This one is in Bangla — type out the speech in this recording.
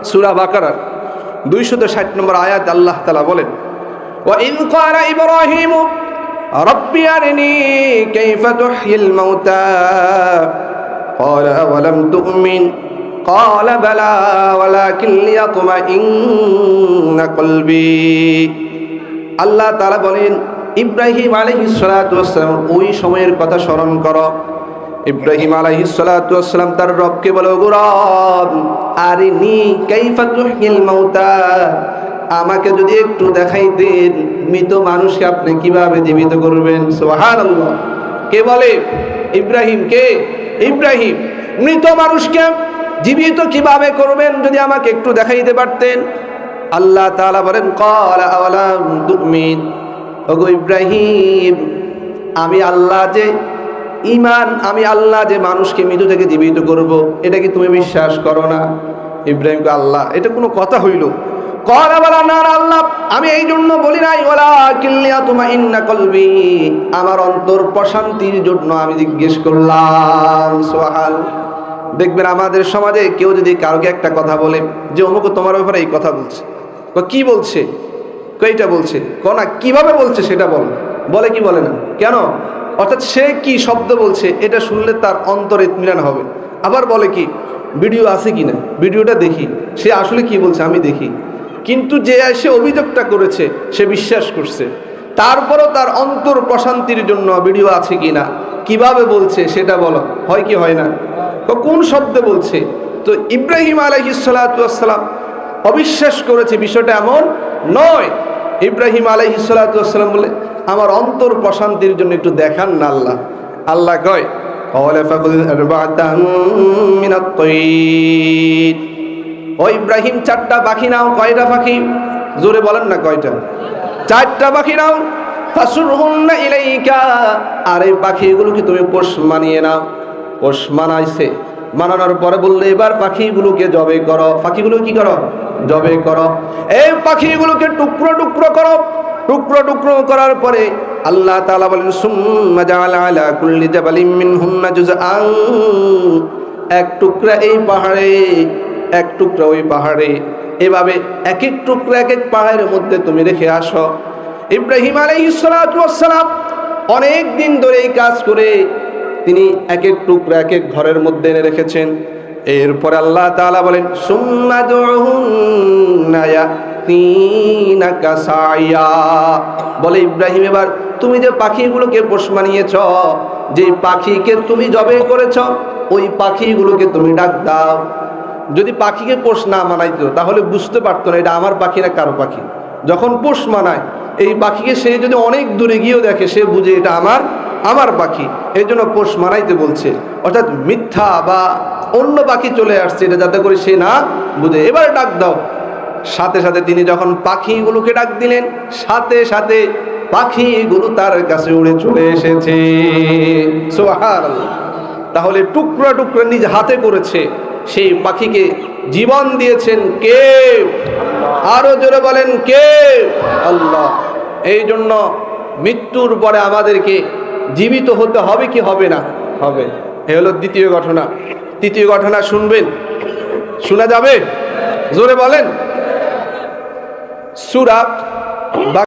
সূরা বাকারার 260 নম্বর আয়াত আল্লাহ তাআলা বলেন, ওয়া ইন ক্বালা ইব্রাহিমু রব্বি আরিনি কাইফা তুহয়িল মাউতা ক্বালা আওয়ালাম তু'মিন ক্বালা বালা ওয়ালাকিন লিয়াতমাইন্না কলবি। আল্লাহ তাআলা বলেন, ইব্রাহিম আলাইহিস সালাতু ওয়াস সালাম ওই সময়ের কথা স্মরণ করো। ইব্রাহিম আলাইহিস সালাতু ওয়াস সালাম তার রবকে বলে, ওগো রব, আরিনি কাইফা তুহয়িল মাউতা, আমাকে যদি একটু দেখাইতেন মৃত মানুষকে আপনি কিভাবে জীবিত করবেন। সুবহানাল্লাহ। কে বলে? ইব্রাহিম। কে? ইব্রাহিম। মৃত মানুষকে জীবিত কিভাবে করবেন যদি আমাকে একটু দেখাইতে পারতেন। আল্লাহ তাআলা বলেন, ক্বালা আওয়ালাম তু'মিন, ওগো ইব্রাহিম, আমি আল্লাহ যে মানুষকে মৃত্যু থেকে জীবিত করব, এটা কি তুমি বিশ্বাস করো না? ইব্রাহিমকে আল্লাহ, এটা কোনো কথা হইল? ক্বালা বালা, না আল্লাহ, আমি এই জন্য বলি নাই, ওয়ালাকিন লিয়াতমাইন্না কলবি, আমার অন্তর প্রশান্তির জন্য আমি জিজ্ঞেস করলাম। সুবহানাল্লাহ। দেখবেন আমাদের সমাজে কেউ যদি কাউকে একটা কথা বলে যে অমুক তোমার ব্যাপারে এই কথা বলছে, কি বলছে? কইটা বলছে, না কিভাবে বলছে সেটা বলে কি বলে না কেন? অর্থাৎ সে কি শব্দ বলছে এটা শুনলে তার অন্তরে ইতমিনান হবে। আবার বলে কি, ভিডিও আছে কিনা, ভিডিওটা দেখি, সে আসলে কি বলছে আমি দেখি। কিন্তু যে সে অভিযোগটা করেছে সে বিশ্বাস করছে, তারপরও তার অন্তর প্রশান্তির জন্য ভিডিও আছে কিনা, কিভাবে বলছে সেটা বলো, হয় কি হয় না? কোন শব্দে বলছে? তো ইব্রাহিম আলাইহিস সালাতু ওয়াস সালাম অবিশ্বাস করেছে, বিষয়টা এমন নয়। ইব্রাহিম আলাইহিস সালাতু ওয়াস সালাম বলে, আমার অন্তর প্রশান্তির জন্য একটু দেখান না আল্লাহ। আল্লাহ কয়, ক্বালা ফাকুল আরবা'তাম মিনাত তায়র, ও ইব্রাহিম 4টা পাখি নাও। কয়টা পাখি? জোরে বলেন না কয়টা? 4টা পাখি নাও। ফাসুরহুন্না ইলাইকা, আর এই পাখিগুলোকে তুমি পোষ মানিয়ে নাও। পোষ মানাইছে, মানানোর পরে বললে এবার পাখিগুলোকে জবে করো। পাখিগুলো কি করো? জবে করো। এই পাখিগুলোকে টুকরো টুকরো করো। টুকরো টুকরো করার পরে আল্লাহ তাআলা বলেন, সুম্মা জাআলা আলা কুল্লি জাবালিন মিনহুন্না জুজআন, এক টুকরা এই পাহাড়ে, এক টুকরা ওই পাহাড়ে, এভাবে এক এক টুকরা এক এক পাহাড়ের মধ্যে তুমি রেখে আসো। ইব্রাহিম আলাইহিস সালাতু ওয়াস সালাম অনেক দিন ধরে এই কাজ করে তিনি এক এক টুকরা এক এক ঘরের মধ্যে এনে রেখেছেন। এরপরে আল্লাহ তাআলা বলেন, সুম্মা দুউহুন্না ইয়াতিনাকা সাইয়া, বলে ইব্রাহিম এবার তুমি যে পাখিগুলোকে পোষ মানিয়েছ, যে পাখিকে তুমি জবে করেছ, ওই পাখিগুলোকে তুমি ডাক দাও। যদি পাখিকে পোষ না মানাইতো তাহলে বুঝতে পারতো না এটা আমার পাখি না কারো পাখি। যখন পোষ মানায় এই পাখিকে, সে যদি অনেক দূরে গিয়েও দেখে সে বুঝে এটা আমার পাখি, এই জন্য পোষ মানাইতে বলছে। অর্থাৎ মিথ্যা বা অন্য পাখি চলে আসছে এটা যাতে করে সে না বুঝে। এবার ডাক দাও। সাথে সাথে তিনি যখন পাখিগুলোকে ডাক দিলেন, সাথে সাথে পাখিগুলো তার কাছে উড়ে চলে এসেছে। সুবহানাল্লাহ। তাহলে টুকরা টুকরা নিজ হাতে করেছে, সেই পাখিকে জীবন দিয়েছেন কে? আরো জোরে বলেন কে? আল্লাহ। এই জন্য মৃত্যুর পরে আমাদেরকে জীবিত হতে হবে কি হবে না? হবে। এ হলো দ্বিতীয় ঘটনা। তৃতীয় ঘটনা শুনবেন? শোনা যাবে? জোরে বলেন। সূরা